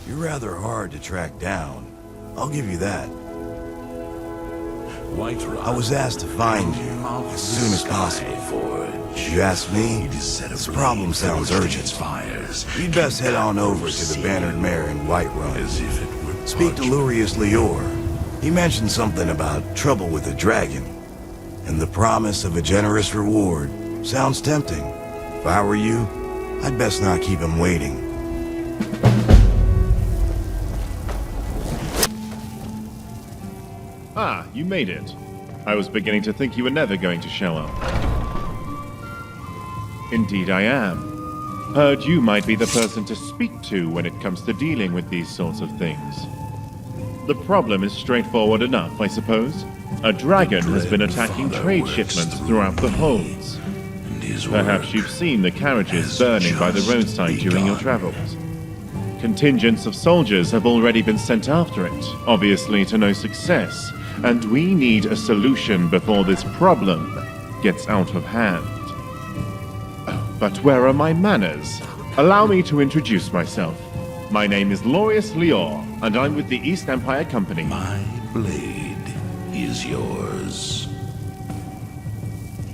You're rather hard to track down. I'll give you that. I was asked to find you as soon as possible. If you ask me, this problem sounds urgent. You'd best head on over to the Bannered Mare in Whiterun. Speak to Lurius Lior. He mentioned something about trouble with a dragon, and the promise of a generous reward sounds tempting. If I were you, I'd best not keep him waiting. Ah, you made it. I was beginning to think you were never going to show up. Indeed I am. Heard you might be the person to speak to when it comes to dealing with these sorts of things. The problem is straightforward enough, I suppose. A dragon has been attacking trade shipments throughout the holds. Perhaps you've seen the carriages burning by the roadside during your travels. Contingents of soldiers have already been sent after it, obviously to no success, and we need a solution before this problem gets out of hand. But where are my manners? Allow me to introduce myself. My name is Lurius Lior, and I'm with the East Empire Company. My blade is yours.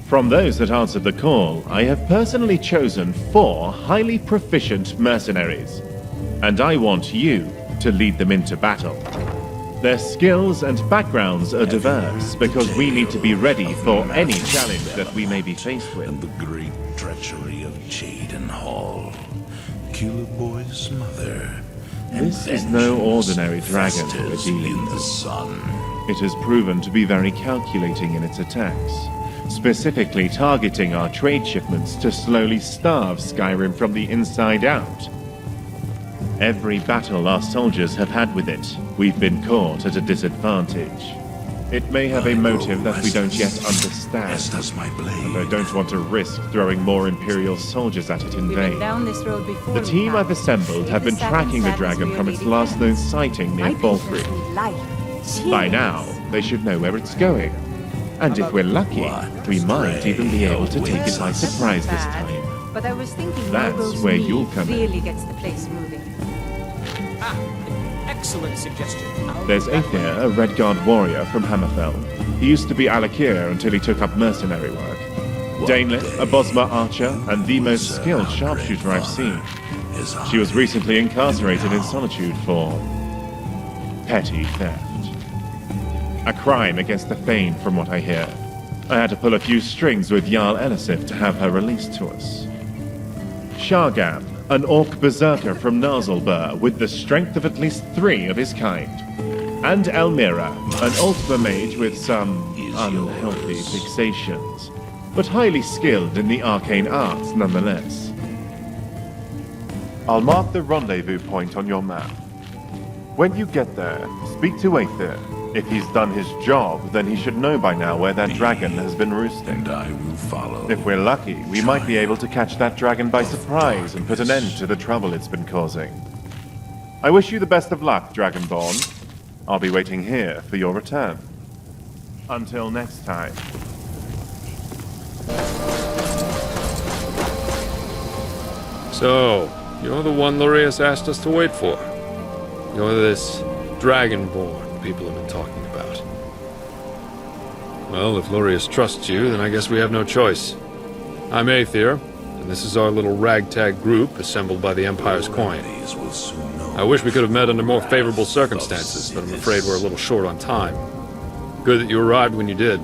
From those that answered the call, I have personally chosen 4 highly proficient mercenaries, and I want you to lead them into battle. Their skills and backgrounds are diverse because we need to be ready for any challenge that we may be faced with. And the great treachery of Jaden Hall, Killer Boy's mother. This is no ordinary dragon we're dealing in the with. sun. It has proven to be very calculating in its attacks, specifically targeting our trade shipments to slowly starve Skyrim from the inside out. Every battle our soldiers have had with it, we've been caught at a disadvantage. It may have a motive that we don't yet understand, As does my blade. and I don't want to risk throwing more Imperial soldiers at it in We've been vain. down this road before. The team I've assembled have been tracking the Saddens dragon me from a its lady last cat. known sighting near My Falkreath. patients need life. By Cheers. now, they should know where it's going. And if we're lucky, we might even be able to take it by surprise this Bad, time. But I was thinking That's Margot's where mead you'll come in. really gets the place moving. Excellent suggestion. There's Aether, a Redguard warrior from Hammerfell. He used to be Alakir until he took up mercenary work. Dainlith, a Bosma archer, and the most skilled sharpshooter I've seen. She was recently incarcerated in Solitude for petty theft. A crime against the Thane, from what I hear. I had to pull a few strings with Jarl Elisif to have her released to us. Shargam, an orc berserker from Narzulbur with the strength of at least 3 of his kind. And Elmira, an Ultima mage with some unhealthy fixations, but highly skilled in the arcane arts nonetheless. I'll mark the rendezvous point on your map. When you get there, speak to Aether. If he's done his job, then he should know by now where that dragon has been roosting. And I will follow. If we're lucky, we might be able to catch that dragon by surprise and put an end to the trouble it's been causing. I wish you the best of luck, Dragonborn. I'll be waiting here for your return. Until next time. So, you're the one Lurius asked us to wait for. You're this Dragonborn people have been talking about. Well, if Lurius trusts you, then I guess we have no choice. I'm Aether, and this is our little ragtag group assembled by the Empire's coin. Will soon know. I wish we could have met under more favorable circumstances, but I'm afraid we're a little short on time. Good that you arrived when you did.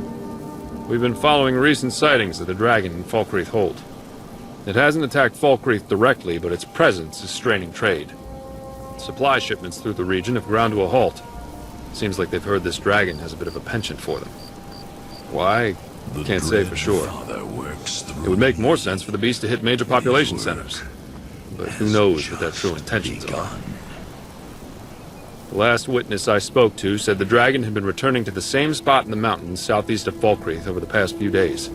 We've been following recent sightings of the dragon in Falkreath Hold. It hasn't attacked Falkreath directly, but its presence is straining trade. Supply shipments through the region have ground to a halt. Seems like they've heard this dragon has a bit of a penchant for them. Why? Can't say for sure. It would make more sense for the beast to hit major population centers. But who knows what their true intentions are. The last witness I spoke to said the dragon had been returning to the same spot in the mountains southeast of Falkreath over the past few days.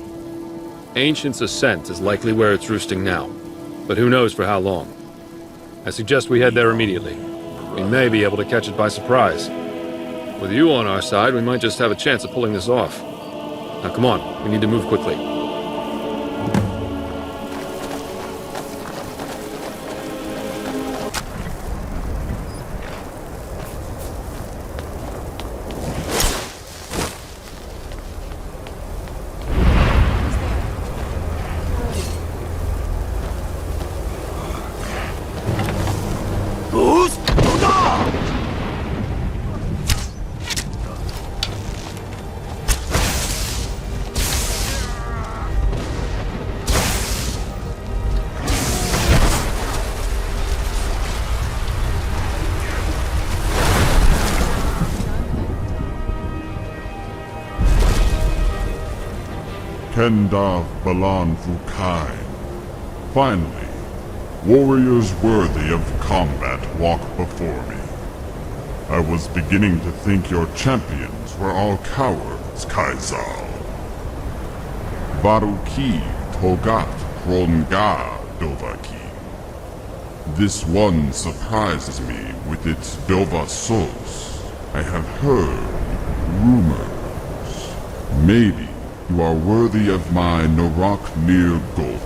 Ancient's Ascent is likely where it's roosting now, but who knows for how long. I suggest we head there immediately. We may be able to catch it by surprise. With you on our side, we might just have a chance of pulling this off. Now come on, we need to move quickly. Kendav Balan Fukai. Finally, warriors worthy of combat walk before me. I was beginning to think your champions were all cowards, Kaizal. Varuki Togat Kronga Dovaki. This one surprises me with its Dovasos. I have heard rumors. Maybe you are worthy of my Norak Nir Gold.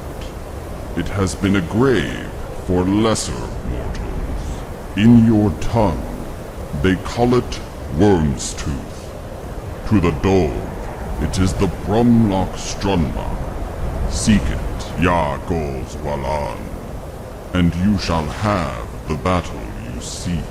It has been a grave for lesser mortals. In your tongue, they call it Wyrmstooth. To the dove, it is the Brumlock Strunma. Seek it, Ya Gols Walan, and you shall have the battle you seek.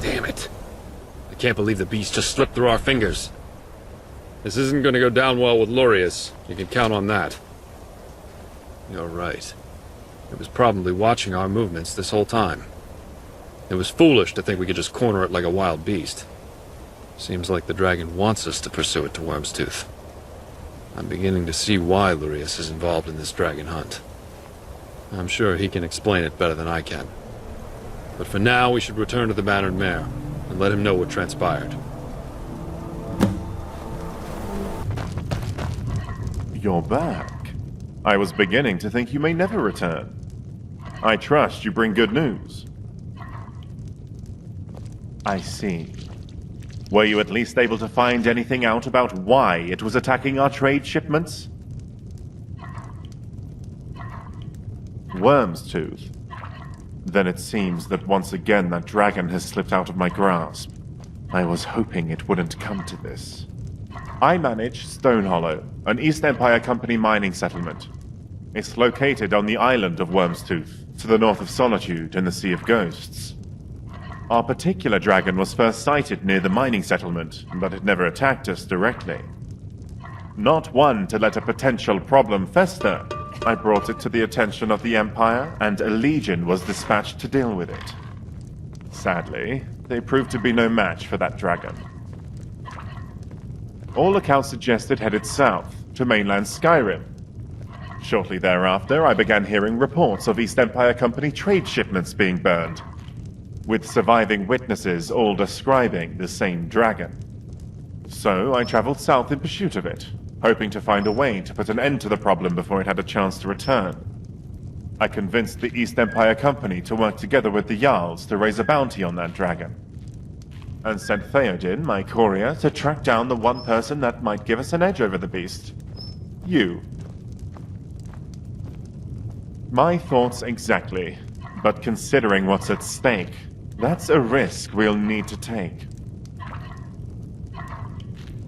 Damn it. I can't believe the beast just slipped through our fingers. This isn't going to go down well with Lurius. You can count on that. You're right. It was probably watching our movements this whole time. It was foolish to think we could just corner it like a wild beast. Seems like the dragon wants us to pursue it to Wyrmstooth. I'm beginning to see why Lurius is involved in this dragon hunt. I'm sure he can explain it better than I can. But for now, we should return to the Bannered Mare and let him know what transpired. You're back. I was beginning to think you may never return. I trust you bring good news. I see. Were you at least able to find anything out about why it was attacking our trade shipments? Wyrmstooth. Then it seems that once again that dragon has slipped out of my grasp. I was hoping it wouldn't come to this. I manage Stone Hollow, an East Empire Company mining settlement. It's located on the island of Wyrmstooth, to the north of Solitude in the Sea of Ghosts. Our particular dragon was first sighted near the mining settlement, but it never attacked us directly. Not one to let a potential problem fester, I brought it to the attention of the Empire, and a legion was dispatched to deal with it. Sadly, they proved to be no match for that dragon. All accounts suggest it headed south, to mainland Skyrim. Shortly thereafter, I began hearing reports of East Empire Company trade shipments being burned, with surviving witnesses all describing the same dragon. So I traveled south in pursuit of it, hoping to find a way to put an end to the problem before it had a chance to return. I convinced the East Empire Company to work together with the Jarls to raise a bounty on that dragon, and sent Theodin, my courier, to track down the one person that might give us an edge over the beast. You. My thoughts exactly, but considering what's at stake, that's a risk we'll need to take.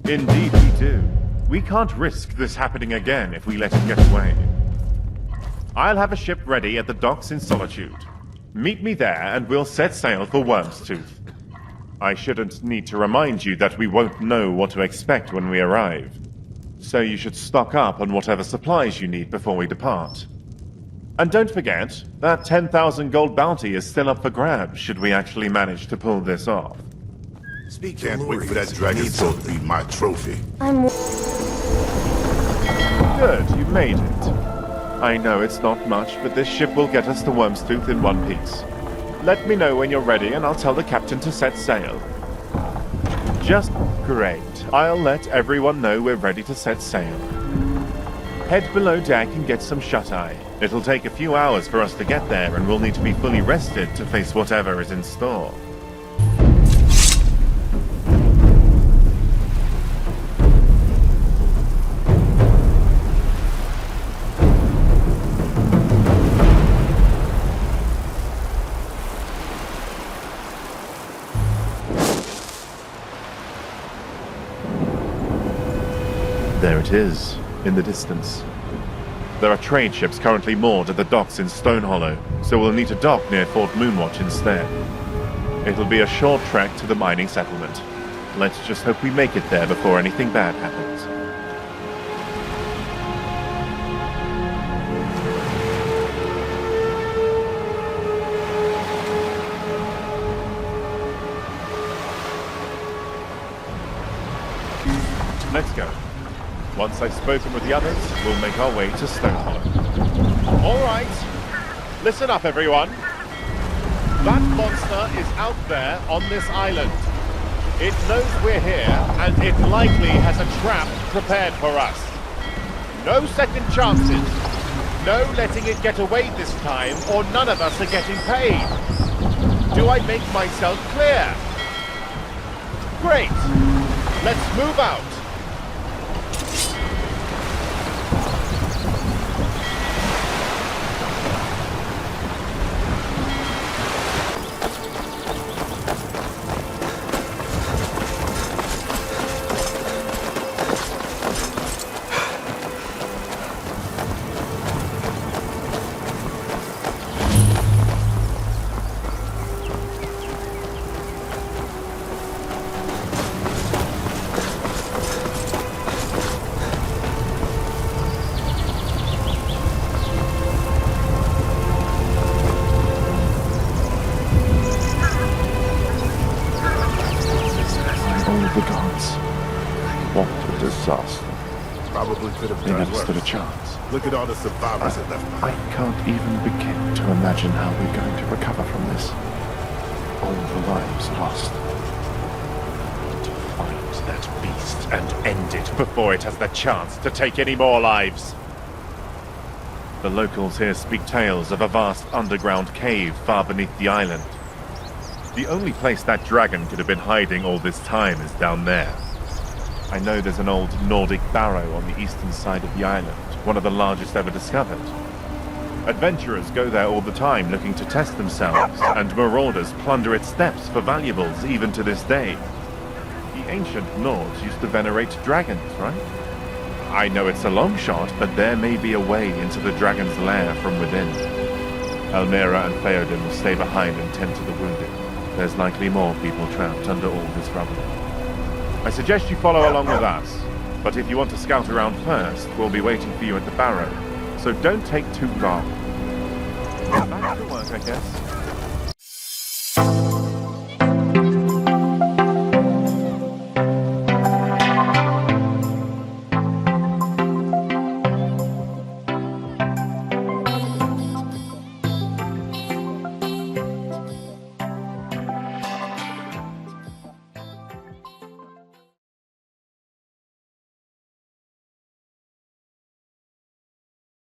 Indeed we do. We can't risk this happening again if we let it get away. I'll have a ship ready at the docks in Solitude. Meet me there and we'll set sail for Wyrmstooth. I shouldn't need to remind you that we won't know what to expect when we arrive. So you should stock up on whatever supplies you need before we depart. And don't forget, that 10,000 gold bounty is still up for grabs should we actually manage to pull this off. Can't wait for that dragon soul to be my trophy. Good, you made it. I know it's not much, but this ship will get us to Wyrmstooth in one piece. Let me know when you're ready and I'll tell the captain to set sail. Just great. I'll let everyone know we're ready to set sail. Head below deck and get some shut-eye. It'll take a few hours for us to get there and we'll need to be fully rested to face whatever is in store. There it is, in the distance. There are trade ships currently moored at the docks in Stone Hollow, so we'll need to dock near Fort Moonwatch instead. It'll be a short trek to the mining settlement. Let's just hope we make it there before anything bad happens. Let's go. Once I've spoken with the others, we'll make our way to Stone Hollow. All right. Listen up, everyone. That monster is out there on this island. It knows we're here, and it likely has a trap prepared for us. No second chances. No letting it get away this time, or none of us are getting paid. Do I make myself clear? Great. Let's move out. The gods. What a disaster. Probably could have They done never stood a worse. chance. Look at all the survivors it left I behind. can't even begin to imagine how we're going to recover from this. All the lives lost. Find that beast and end it before it has the chance to take any more lives. The locals here speak tales of a vast underground cave far beneath the island. The only place that dragon could have been hiding all this time is down there. I know there's an old Nordic barrow on the eastern side of the island, one of the largest ever discovered. Adventurers go there all the time looking to test themselves, and marauders plunder its depths for valuables even to this day. The ancient Nords used to venerate dragons, right? I know it's a long shot, but there may be a way into the dragon's lair from within. Almira and Theoden will stay behind and tend to the wounded. There's likely more people trapped under all this rubble. I suggest you follow along with us, but if you want to scout around first, we'll be waiting for you at the barrow, so don't take too long. Back to work, I guess.